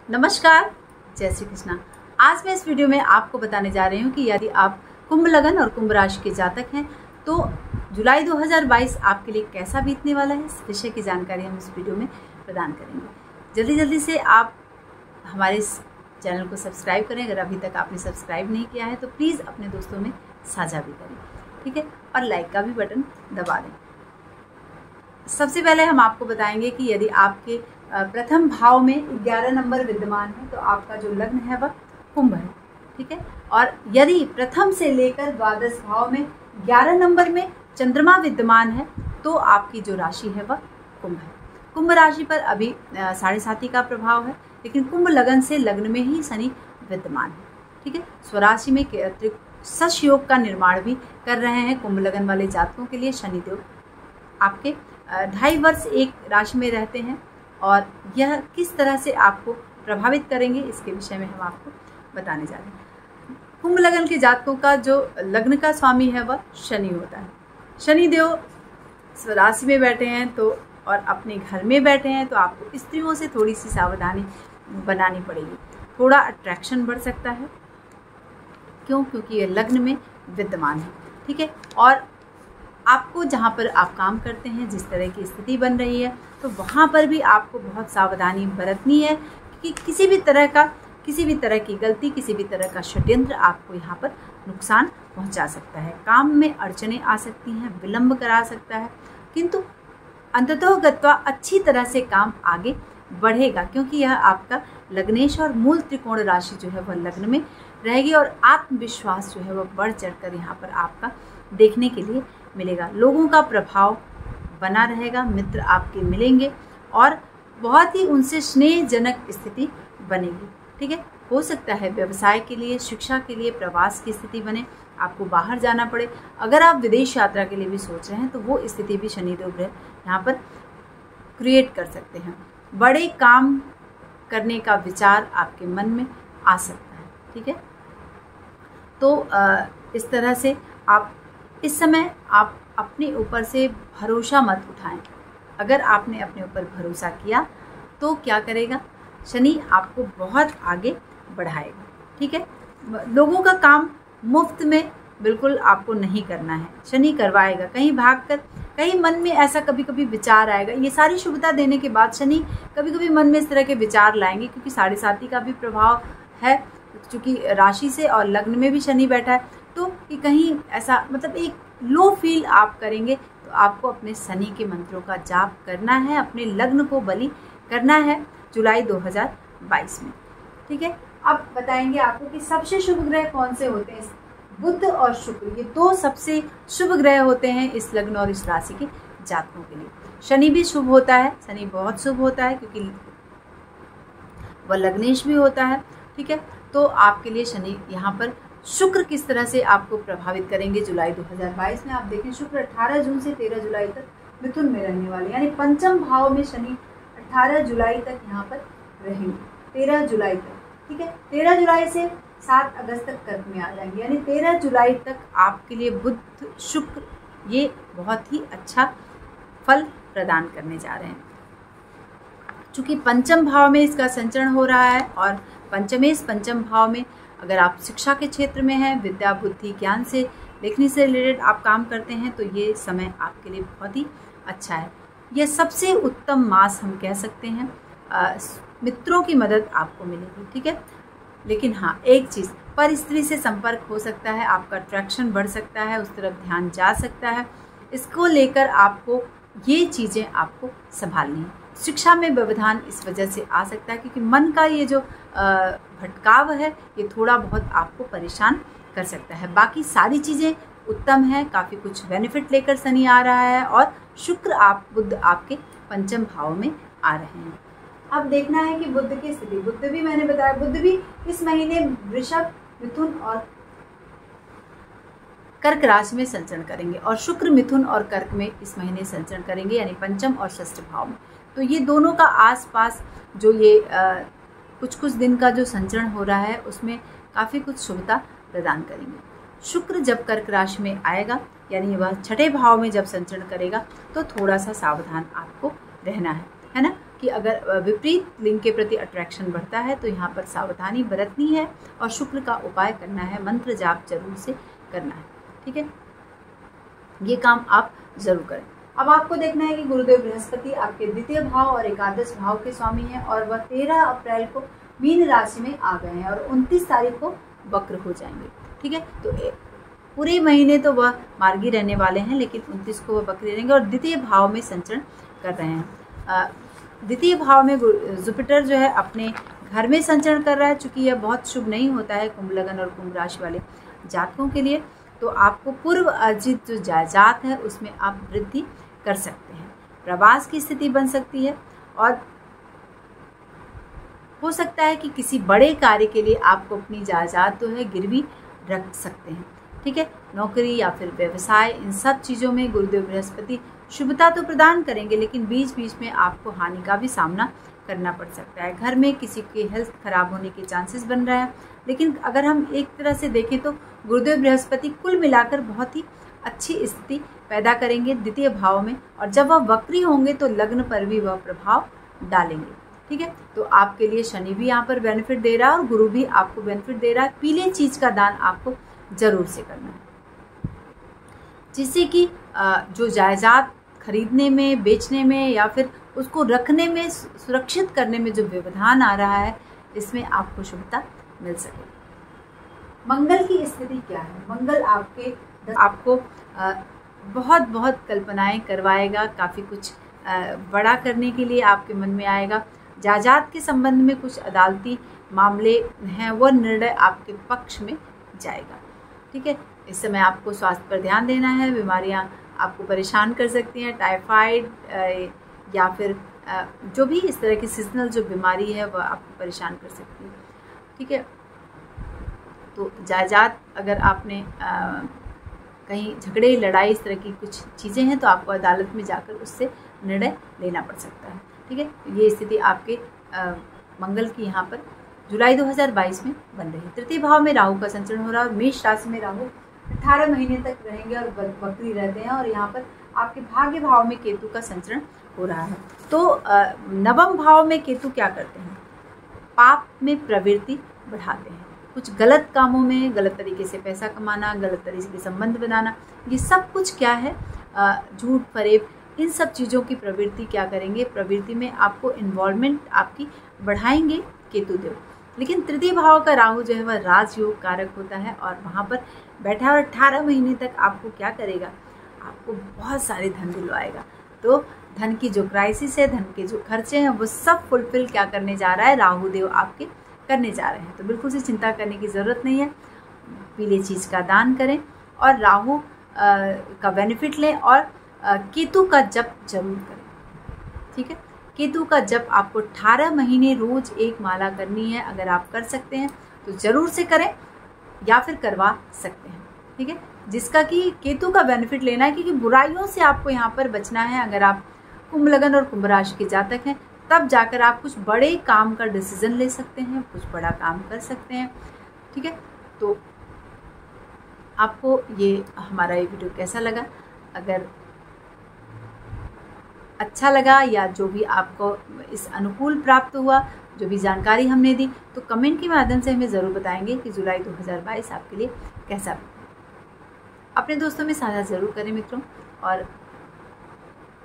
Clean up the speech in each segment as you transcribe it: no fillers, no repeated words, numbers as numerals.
नमस्कार, जय श्री कृष्णा। आज मैं इस वीडियो में आपको बताने जा रही हूँ कि यदि आप कुंभ लगन और कुंभ राशि के जातक हैं तो जुलाई 2022 आपके लिए कैसा बीतने वाला है, इस विषय की जानकारी हम इस वीडियो में प्रदान करेंगे। जल्दी से आप हमारे इस चैनल को सब्सक्राइब करें। अगर अभी तक आपने सब्सक्राइब नहीं किया है तो प्लीज़ अपने दोस्तों में साझा भी करें, ठीक है, और लाइक का भी बटन दबा दें। सबसे पहले हम आपको बताएंगे कि यदि आपके प्रथम भाव में 11 नंबर विद्यमान है तो आपका जो लग्न है वह कुंभ है, ठीक है। और यदि प्रथम से लेकर द्वादश भाव में 11 नंबर में चंद्रमा विद्यमान है तो आपकी जो राशि है वह कुंभ है। कुंभ राशि पर अभी 7.5 का प्रभाव है, लेकिन कुंभ लगन से लग्न में ही शनि विद्यमान है, ठीक है। स्वराशि में के अतिरिक्त सश योग का निर्माण भी कर रहे हैं कुंभ लगन वाले जातकों के लिए। शनिदेव आपके 2.5 वर्ष एक राशि में रहते हैं और यह किस तरह से आपको प्रभावित करेंगे इसके विषय में हम आपको बताने जा रहे हैं। कुंभ लगन के जातकों का जो लग्न का स्वामी है वह शनि होता है। शनिदेव स्वराशि में बैठे हैं तो और अपने घर में बैठे हैं तो आपको स्त्रियों से थोड़ी सी सावधानी बनानी पड़ेगी। थोड़ा अट्रैक्शन बढ़ सकता है, क्योंकि ये लग्न में विद्यमान है, ठीक है। और आपको जहाँ पर आप काम करते हैं जिस तरह की स्थिति बन रही है तो वहाँ पर भी आपको बहुत सावधानी बरतनी है कि किसी भी तरह की गलती, किसी भी तरह का षड्यंत्र आपको यहाँ पर नुकसान पहुँचा सकता है। काम में अड़चनें आ सकती हैं, विलंब करा सकता है, किंतु अंततोगत्वा अच्छी तरह से काम आगे बढ़ेगा, क्योंकि यह आपका लग्नेश और मूल त्रिकोण राशि जो है वह लग्न में रहेगी और आत्मविश्वास जो है वह बढ़ चढ़कर यहाँ पर आपका देखने के लिए मिलेगा। लोगों का प्रभाव बना रहेगा, मित्र आपके मिलेंगे और बहुत ही उनसे स्नेहजनक स्थिति बनेगी, ठीक है। हो सकता है व्यवसाय के लिए, शिक्षा के लिए प्रवास की स्थिति बने, आपको बाहर जाना पड़े। अगर आप विदेश यात्रा के लिए भी सोच रहे हैं तो वो स्थिति भी शनिदेव ग्रह यहाँ पर क्रिएट कर सकते हैं। बड़े काम करने का विचार आपके मन में आ सकता है, ठीक है। तो इस तरह से आप इस समय आप अपने ऊपर से भरोसा मत उठाएं। अगर आपने अपने ऊपर भरोसा किया तो क्या करेगा, शनि आपको बहुत आगे बढ़ाएगा, ठीक है। लोगों का काम मुफ्त में बिल्कुल आपको नहीं करना है, शनि करवाएगा। कहीं भागकर, कहीं मन में ऐसा कभी कभी विचार आएगा। ये सारी शुभता देने के बाद शनि कभी कभी मन में इस तरह के विचार लाएंगे, क्योंकि 7.5 का भी प्रभाव है, चूँकि राशि से और लग्न में भी शनि बैठा है, तो कि कहीं ऐसा मतलब एक लो फील आप करेंगे तो आपको अपने शनि के मंत्रों का जाप करना है, अपने लग्न को बलि करना है जुलाई 2022 में, ठीक है। अब बताएंगे आपको कि सबसे शुभ ग्रह कौन से होते हैं। बुध और शुक्र, ये 2 सबसे शुभ ग्रह होते हैं इस लग्न और इस राशि के जातकों के लिए। शनि भी शुभ होता है, शनि बहुत शुभ होता है क्योंकि वह लग्नेश भी होता है, ठीक है। तो आपके लिए शनि यहाँ पर शुक्र किस तरह से आपको प्रभावित करेंगे जुलाई 2022 में। आप देखें, शुक्र 18 जून से 13 जुलाई तक मिथुन में रहने वाले, यानी पंचम भाव में शनि 18 जुलाई तक यहाँ पर रहेंगे, 13 जुलाई तक, ठीक है। 13 जुलाई से 7 अगस्त तक कर्क में आ जाएंगे, यानी 13 जुलाई तक आपके लिए बुध शुक्र ये बहुत ही अच्छा फल प्रदान करने जा रहे हैं। चूँकि पंचम भाव में इसका संचरण हो रहा है और पंचम भाव में अगर आप शिक्षा के क्षेत्र में हैं, विद्या बुद्धि ज्ञान से लेखनी से रिलेटेड आप काम करते हैं तो ये समय आपके लिए बहुत ही अच्छा है। यह सबसे उत्तम मास हम कह सकते हैं। मित्रों की मदद आपको मिलेगी, ठीक है। लेकिन हाँ, एक चीज़, पर स्त्री से संपर्क हो सकता है, आपका अट्रैक्शन बढ़ सकता है, उस तरफ ध्यान जा सकता है। इसको लेकर आपको ये चीज़ें आपको संभालनी है। शिक्षा में व्यवधान इस वजह से आ सकता है क्योंकि मन का ये जो भटकाव है ये थोड़ा बहुत आपको परेशान कर सकता है। बाकी सारी चीज़ें उत्तम है, काफ़ी कुछ बेनिफिट लेकर शनि आ रहा है और शुक्र बुध आपके पंचम भाव में आ रहे हैं। अब देखना है कि बुध की स्थिति, बुध भी मैंने बताया, बुध भी इस महीने वृषभ, मिथुन और कर्क राशि में संचरण करेंगे और शुक्र मिथुन और कर्क में इस महीने संचरण करेंगे, यानी पंचम और षष्ठ भाव में। तो ये दोनों का आसपास जो ये कुछ दिन का जो संचरण हो रहा है उसमें काफ़ी कुछ शुभता प्रदान करेंगे। शुक्र जब कर्क राशि में आएगा, यानी वह 6ठे भाव में जब संचरण करेगा तो थोड़ा सा सावधान आपको रहना है ना। कि अगर विपरीत लिंग के प्रति अट्रैक्शन बढ़ता है तो यहाँ पर सावधानी बरतनी है और शुक्र का उपाय करना है, मंत्र जाप जरूर से करना है। ठीक है, ये काम आप जरूर करें। अब आपको देखना है कि गुरुदेव बृहस्पति आपके द्वितीय भाव और एकादश भाव के स्वामी हैं और वह 13 अप्रैल को मीन राशि में आ गए हैं और 29 तारीख को वक्र हो जाएंगे। ठीक है, तो पूरे महीने तो वह मार्गी रहने वाले हैं, लेकिन 29 को वह वक्र रहेंगे और द्वितीय भाव में संचरण कर रहे हैं। द्वितीय भाव में जुपिटर जो है अपने घर में संचरण कर रहा है। चूंकि यह बहुत शुभ नहीं होता है कुंभ लगन और कुंभ राशि वाले जातकों के लिए, तो आपको पूर्व अर्जित जो जायदाद है उसमें आप वृद्धि कर सकते हैं। प्रवास की स्थिति बन सकती है और हो सकता है कि किसी बड़े कार्य के लिए आपको अपनी जायदाद जो है गिरवी रख सकते हैं। ठीक है, नौकरी या फिर व्यवसाय, इन सब चीज़ों में गुरुदेव बृहस्पति शुभता तो प्रदान करेंगे, लेकिन बीच बीच में आपको हानि का भी सामना करना पड़ सकता है। घर में किसी के हेल्थ खराब होने के चांसेस बन रहे हैं, लेकिन अगर हम एक तरह से देखें तो गुरुदेव बृहस्पति कुल मिलाकर बहुत ही अच्छी स्थिति पैदा करेंगे द्वितीय भाव में, और जब वह वक्री होंगे तो लग्न पर भी वह प्रभाव डालेंगे। ठीक है, तो आपके लिए शनि भी यहाँ पर बेनिफिट दे रहा है और गुरु भी आपको बेनिफिट दे रहा है। पीले चीज का दान आपको जरूर से करना है, जिससे कि जो जायदाद खरीदने में, बेचने में या फिर उसको रखने में, सुरक्षित करने में जो व्यवधान आ रहा है, इसमें आपको शुभता मिल सके। मंगल की स्थिति क्या है? मंगल आपको बहुत बहुत कल्पनाएं करवाएगा, काफ़ी कुछ बड़ा करने के लिए आपके मन में आएगा। जायदाद के संबंध में कुछ अदालती मामले हैं, वह निर्णय आपके पक्ष में जाएगा। ठीक है, इस समय आपको स्वास्थ्य पर ध्यान देना है। बीमारियां आपको परेशान कर सकती हैं, टाइफाइड या फिर जो भी इस तरह की सीजनल जो बीमारी है वह आपको परेशान कर सकती है। ठीक है, तो जायदाद अगर आपने कहीं झगड़े, लड़ाई, इस तरह की कुछ चीज़ें हैं तो आपको अदालत में जाकर उससे निर्णय लेना पड़ सकता है। ठीक है, ये स्थिति आपके मंगल की यहाँ पर जुलाई 2022 में बन रही है। तृतीय भाव में राहु का संचरण हो रहा है और मेष राशि में राहु 18 महीने तक रहेंगे और वक्री रहते हैं, और यहाँ पर आपके भाग्य भाव में केतु का संचरण हो रहा है। तो नवम भाव में केतु क्या करते हैं? पाप में प्रवृत्ति बढ़ाते हैं। कुछ गलत कामों में, गलत तरीके से पैसा कमाना, गलत तरीके से संबंध बनाना, ये सब कुछ क्या है, झूठ फरेब, इन सब चीज़ों की प्रवृत्ति क्या करेंगे? प्रवृत्ति में आपको इन्वॉल्वमेंट आपकी बढ़ाएंगे केतु देव। लेकिन तृतीय भाव का राहु जो है वह राजयोग कारक होता है और वहाँ पर बैठा और 18 महीने तक आपको क्या करेगा? आपको बहुत सारे धन दिलवाएगा। तो धन की जो क्राइसिस है, धन के जो खर्चे हैं, वो सब फुलफिल क्या करने जा रहा है? राहु देव आपके करने जा रहे हैं। तो बिल्कुल से चिंता करने की ज़रूरत नहीं है। पीले चीज़ का दान करें और राहु का बेनिफिट लें और केतु का जप जरूर करें। ठीक है, केतु का जप आपको 18 महीने रोज एक माला करनी है। अगर आप कर सकते हैं तो ज़रूर से करें या फिर करवा सकते हैं। ठीक है, जिसका कि केतु का बेनिफिट लेना है, क्योंकि बुराइयों से आपको यहाँ पर बचना है। अगर आप कुंभ लगन और कुंभ राशि के जातक हैं, तब जाकर आप कुछ बड़े काम का डिसीजन ले सकते हैं, कुछ बड़ा काम कर सकते हैं। ठीक है, तो आपको ये हमारा ये वीडियो कैसा लगा? अगर अच्छा लगा या जो भी आपको इस अनुकूल प्राप्त हुआ, जो भी जानकारी हमने दी, तो कमेंट के माध्यम से हमें ज़रूर बताएंगे कि जुलाई 2022 आपके लिए कैसा बीता। अपने दोस्तों में साझा ज़रूर करें मित्रों, और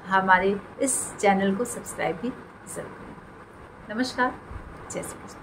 हमारे इस चैनल को सब्सक्राइब भी ज़रूर करें। नमस्कार, जय श्री कृष्ण।